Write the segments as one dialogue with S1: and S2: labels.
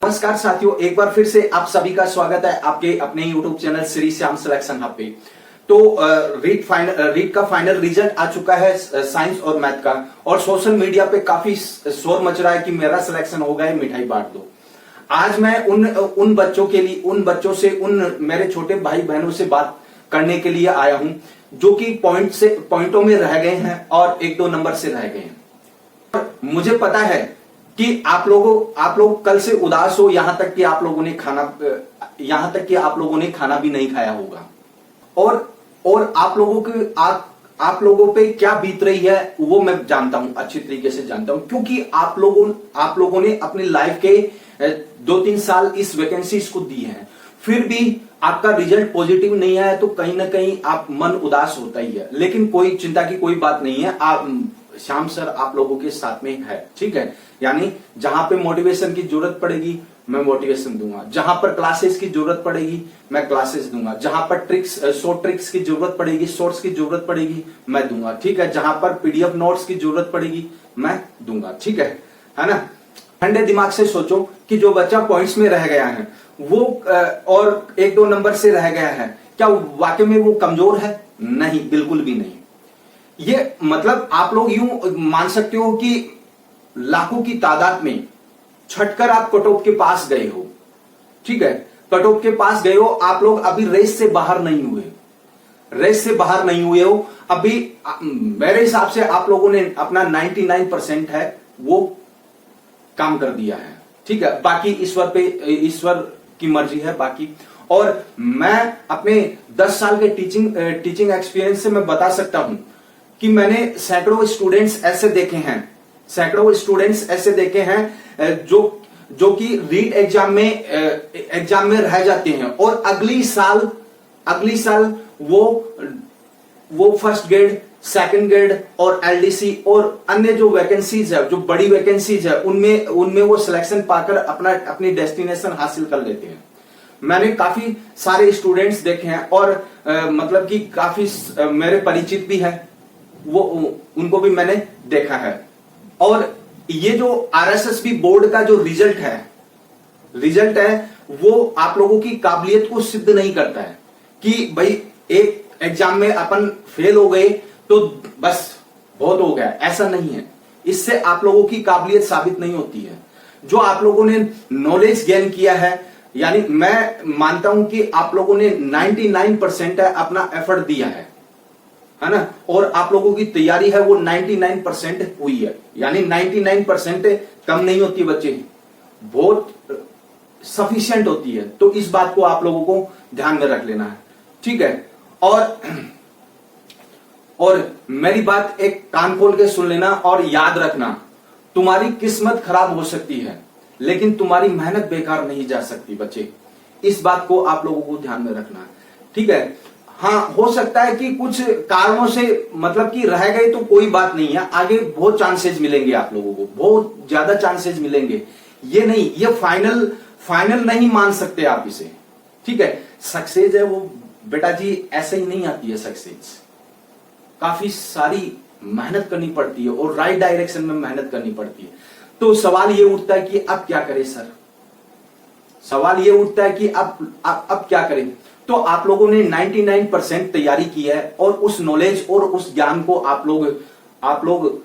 S1: नमस्कार साथियों, एक बार फिर से आप सभी का स्वागत है आपके अपने YouTube channel Shri Shyam selection hub पे। तो रीट का फाइनल रिजल्ट आ चुका है साइंस और मैथ का, और सोशल मीडिया पे काफी शोर मच रहा है कि मेरा सिलेक्शन हो गया, मिठाई बांट दो। आज मैं उन बच्चों से उन मेरे छोटे भाई बहनों से बात करने के लिए आया हूं जो कि पॉइंटों में रह गए हैं और 1-2 नंबर से रह गए हैं। मुझे पता है कि आप लोग कल से उदास हो, यहां तक कि आप लोगों ने खाना भी नहीं खाया होगा, और आप लोगों पे क्या बीत रही है वो मैं जानता हूं, अच्छी तरीके से जानता हूं, क्योंकि आप लोगों ने अपनी लाइफ के 2-3 साल इस वैकेंसीज को दी हैं, फिर भी आपका रिजल्ट पॉजिटिव नहीं आया तो कहीं ना कहीं आप मन उदास होता ही है। लेकिन कोई चिंता की कोई बात नहीं है, श्याम सर आप लोगों के साथ में है, ठीक है। यानी जहां पे मोटिवेशन की जरूरत पड़ेगी मैं मोटिवेशन दूंगा, जहां पर क्लासेस की जरूरत पड़ेगी मैं क्लासेस दूंगा, जहां पर शॉर्ट ट्रिक्स की जरूरत पड़ेगी, शॉर्ट्स की जरूरत पड़ेगी मैं दूंगा, ठीक है। जहां पर पीडीएफ नोट्स की जरूरत पड़ेगी मैं दूंगा, ठीक है ना। ठंडे दिमाग से सोचो कि जो बच्चा पॉइंट्स में रह गया है वो और 1-2 नंबर से रह गया है, क्या वाकई में वो कमजोर है? नहीं, बिल्कुल भी नहीं। ये मतलब आप लोग यूं मान सकते हो कि लाखों की तादाद में छटकर आप कट ऑफ के पास गए हो, ठीक है। कट ऑफ के पास गए हो, आप लोग अभी रेस से बाहर नहीं हुए हो अभी। मेरे हिसाब से आप लोगों ने अपना 99% है वो काम कर दिया है, ठीक है। बाकी ईश्वर की मर्जी है बाकी। और मैं अपने 10 साल के टीचिंग एक्सपीरियंस से मैं बता सकता हूं कि मैंने सैकड़ों स्टूडेंट्स ऐसे देखे हैं जो कि रीट एग्जाम में रह जाते हैं, और अगली साल वो फर्स्ट ग्रेड, सेकंड ग्रेड और एलडीसी और अन्य जो वैकेंसीज है, जो बड़ी वैकेंसीज है, उनमें वो सिलेक्शन पाकर अपनी डेस्टिनेशन हासिल कर लेते हैं। मैंने काफी सारे स्टूडेंट्स देखे हैं, और मतलब कि काफी मेरे परिचित भी है, वो उनको भी मैंने देखा है। और ये जो आरएसएसबी बोर्ड का जो रिजल्ट है वो आप लोगों की काबिलियत को सिद्ध नहीं करता है कि भाई एक एग्जाम में अपन फेल हो गए तो बस बहुत हो गया, ऐसा नहीं है। इससे आप लोगों की काबिलियत साबित नहीं होती है। जो आप लोगों ने नॉलेज गेन किया है, यानी मैं मानता हूं कि आप लोगों ने 99% है अपना एफर्ट दिया है ना, और आप लोगों की तैयारी है वो 99% हुई है। यानी 99% कम नहीं होती बच्चे, बहुत सफिशिएंट होती है। तो इस बात को आप लोगों को ध्यान में रख लेना है, ठीक है। और मेरी बात एक कान खोल के सुन लेना और याद रखना, तुम्हारी किस्मत खराब हो सकती है लेकिन तुम्हारी मेहनत बेकार नहीं जा सकती बच्चे। इस बात को आप लोगों को ध्यान में रखना है, ठीक है। हाँ, हो सकता है कि कुछ कारणों से मतलब कि रह गए तो कोई बात नहीं है, आगे बहुत चांसेस मिलेंगे आप लोगों को, बहुत ज्यादा चांसेस मिलेंगे। ये नहीं, ये फाइनल नहीं मान सकते आप इसे, ठीक है। सक्सेस है वो बेटा जी ऐसे ही नहीं आती है सक्सेस, काफी सारी मेहनत करनी पड़ती है और राइट डायरेक्शन में मेहनत करनी पड़ती है। तो सवाल ये उठता है कि अब क्या करें सर, सवाल ये उठता है कि अब क्या करें। तो आप लोगों ने 99% तैयारी की है, और उस नॉलेज और उस ज्ञान को आप लोग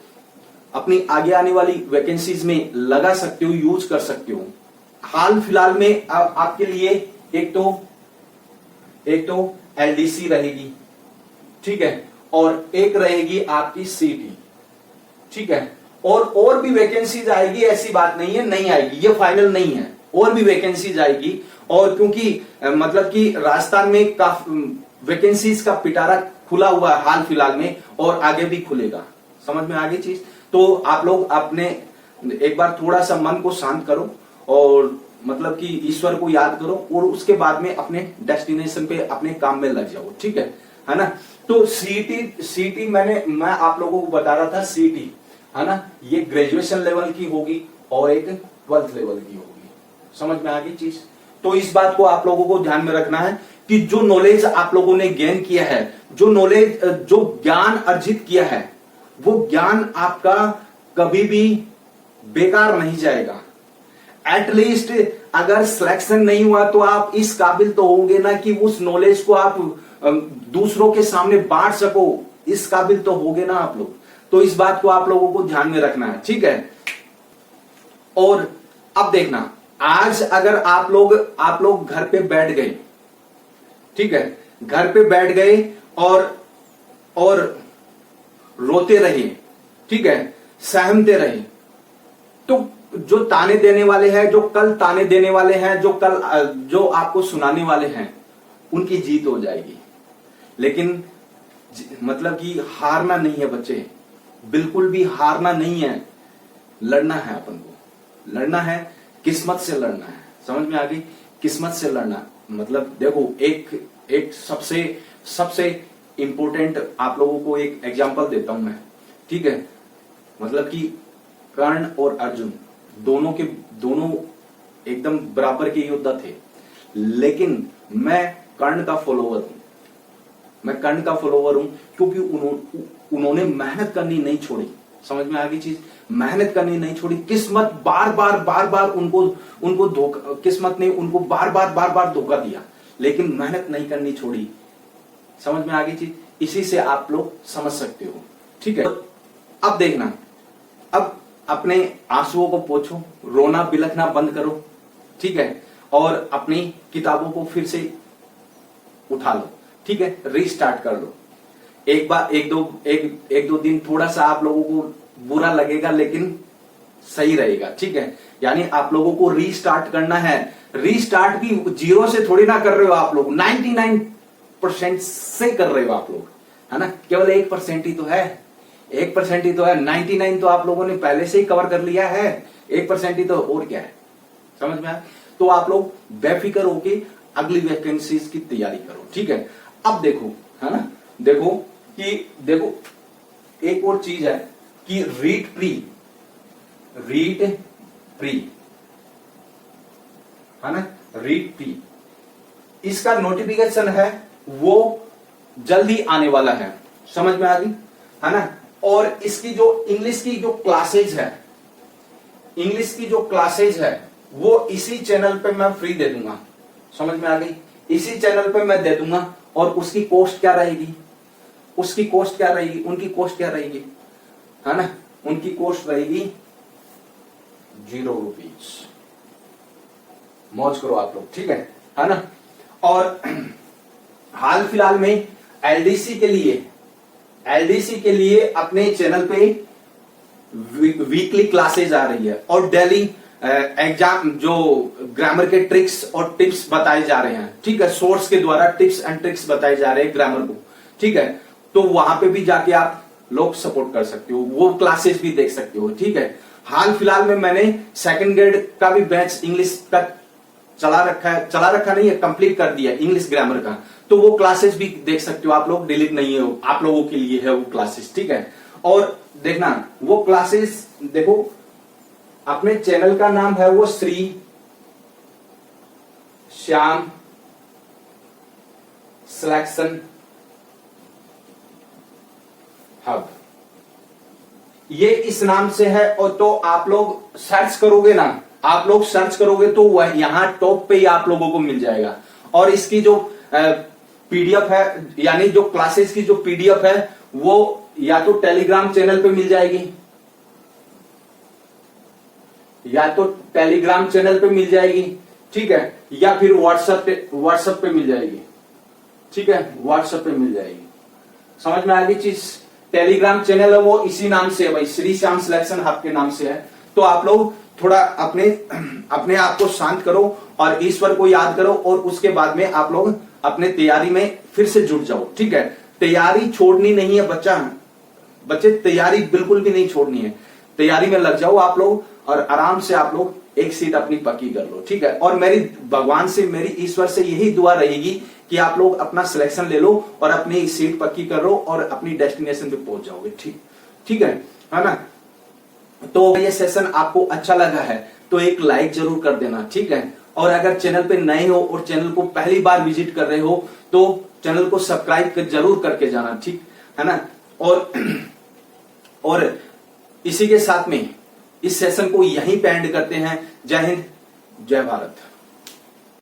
S1: अपनी आगे आने वाली वैकेंसीज में लगा सकते हो, यूज कर सकते हो। हाल फिलहाल में आपके लिए एक तो एलडीसी रहेगी, ठीक है, और एक रहेगी आपकी सीटी, ठीक है। और भी वैकेंसीज आएगी, ऐसी बात नहीं है नहीं आएगी, ये फाइनल नहीं है, और भी वैकेंसीज आएगी। और क्योंकि मतलब कि राजस्थान में काफी वैकेंसीज का पिटारा खुला हुआ है हाल फिलहाल में, और आगे भी खुलेगा, समझ में आ गई चीज। तो आप लोग अपने एक बार थोड़ा सा मन को शांत करो और मतलब कि ईश्वर को याद करो, और उसके बाद में अपने डेस्टिनेशन पे अपने काम में लग जाओ, ठीक है ना। तो सीटी मैं आप लोगों को बता रहा था, सीटी है ना, ये ग्रेजुएशन लेवल की होगी और एक 12th लेवल की होगी, समझ में आ गई चीज। तो इस बात को आप लोगों को ध्यान में रखना है कि जो नॉलेज आप लोगों ने गेन किया है, जो ज्ञान अर्जित किया है, वो ज्ञान आपका कभी भी बेकार नहीं जाएगा। एटलीस्ट अगर सिलेक्शन नहीं हुआ तो आप इस काबिल तो होंगे ना कि उस नॉलेज को आप दूसरों के सामने बांट सको, इस काबिल तो होगे ना आप लोग। तो इस बात को आप लोगों को ध्यान में रखना है, ठीक है। और अब देखना, आज अगर आप लोग घर पे बैठ गए, ठीक है, घर पे बैठ गए और रोते रहे, ठीक है, सहमते रहे, तो जो ताने देने वाले हैं, जो कल ताने देने वाले हैं, जो आपको सुनाने वाले हैं, उनकी जीत हो जाएगी। लेकिन मतलब कि हारना नहीं है बच्चे, बिल्कुल भी हारना नहीं है, लड़ना है, अपन को लड़ना है, किस्मत से लड़ना है। समझ में आ गई? किस्मत से लड़ना मतलब देखो, एक सबसे इंपॉर्टेंट आप लोगों को एक एग्जांपल देता हूं मैं, ठीक है। मतलब कि कर्ण और अर्जुन दोनों एकदम बराबर के योद्धा थे, लेकिन मैं कर्ण का फॉलोवर हूं, क्योंकि उन्होंने मेहनत करनी नहीं छोड़ी। समझ में आ गई चीज? मेहनत करनी नहीं छोड़ी। किस्मत बार बार उनको धोखा, किस्मत ने उनको बार बार धोखा दिया, लेकिन मेहनत नहीं करनी छोड़ी। समझ में आ गई चीज? इसी से आप लोग समझ सकते हो, ठीक है। अब देखना, अब अपने आंसुओं को पोंछो, रोना बिलखना बंद करो, ठीक है, और अपनी किताबों को फिर से उठा लो, ठीक है, रीस्टार्ट कर लो। एक दो दिन थोड़ा सा आप लोगों को बुरा लगेगा, लेकिन सही रहेगा, ठीक है। यानी आप लोगों को रीस्टार्ट करना है। रीस्टार्ट भी 0 से थोड़ी ना कर रहे हो आप लोग, 99% से कर रहे हो आप लोग, है ना। केवल 1% ही तो है, 1% ही तो है। 99 तो आप लोगों ने पहले से ही कवर कर लिया है, 1% ही तो और क्या है। समझ में आया? तो आप लोग बेफिक्र होके अगली वैकेंसीज की तैयारी करो, ठीक है। अब देखो, है ना, देखो एक और चीज है कि रीड प्री, है ना, रीड प्री, इसका नोटिफिकेशन है वो जल्दी आने वाला है। समझ में आ गई, है ना। और इसकी जो इंग्लिश की जो क्लासेज है वो इसी चैनल पे मैं फ्री दे दूंगा। समझ में आ गई? इसी चैनल पे मैं दे दूंगा। और उसकी कॉस्ट क्या रहेगी? उनकी कॉस्ट क्या रहेगी, है ना, उनकी कॉस्ट रहेगी 0 रुपीज। मौज करो आप लोग, ठीक है ना। और हाल फिलहाल में एलडीसी के लिए अपने चैनल पे वीकली क्लासेज आ रही है, और डेली एग्जाम जो ग्रामर के ट्रिक्स और टिप्स बताए जा रहे हैं, ठीक है, सोर्स के द्वारा टिप्स एंड ट्रिक्स बताए जा रहे हैं ग्रामर को, ठीक है। तो वहां पे भी जाके आप लोग सपोर्ट कर सकते हो, वो क्लासेस भी देख सकते हो, ठीक है। हाल फिलहाल में मैंने 2nd ग्रेड का भी बैच इंग्लिश का चला रखा नहीं है, कंप्लीट कर दिया इंग्लिश ग्रामर का। तो वो क्लासेस भी देख सकते हो आप लोग, डिलीट नहीं है, आप लोगों के लिए है वो क्लासेस, ठीक है। और देखना वो क्लासेस, देखो अपने चैनल का नाम है वो श्री श्याम सिलेक्शन हब, ये इस नाम से है। और तो आप लोग सर्च करोगे तो वह यहां टॉप पे ही आप लोगों को मिल जाएगा। और इसकी जो पीडीएफ है, यानी जो क्लासेस की जो पीडीएफ है, वो या तो टेलीग्राम चैनल पे मिल जाएगी, ठीक है, या फिर व्हाट्सएप पे मिल जाएगी, ठीक है, व्हाट्सएप पे मिल जाएगी। समझ में आ गई चीज? टेलीग्राम चैनल है वो इसी नाम से है भाई, श्री श्याम सिलेक्शन हब के नाम से है। तो आप लोग थोड़ा अपने आप को शांत करो और ईश्वर को याद करो, और उसके बाद में आप लोग अपने तैयारी में फिर से जुट जाओ, ठीक है। तैयारी छोड़नी नहीं है बच्चे, तैयारी बिल्कुल भी नहीं छोड़नी है। तैयारी में लग जाओ आप लोग, और आराम से आप लोग एक सीट अपनी पक्की कर लो, ठीक है। और मेरी भगवान से, मेरी ईश्वर से यही दुआ रहेगी कि आप लोग अपना सिलेक्शन ले लो और अपनी सीट पक्की करो और अपनी डेस्टिनेशन पे पहुंच जाओगे, ठीक है ना। तो ये सेशन आपको अच्छा लगा है तो एक लाइक जरूर कर देना, ठीक है। और अगर चैनल पे नए हो और चैनल को पहली बार विजिट कर रहे हो तो चैनल को सब्सक्राइब जरूर करके जाना, ठीक है ना। और इसी के साथ में इस सेशन को यहीं पे एंड करते हैं। जय हिंद, जय भारत।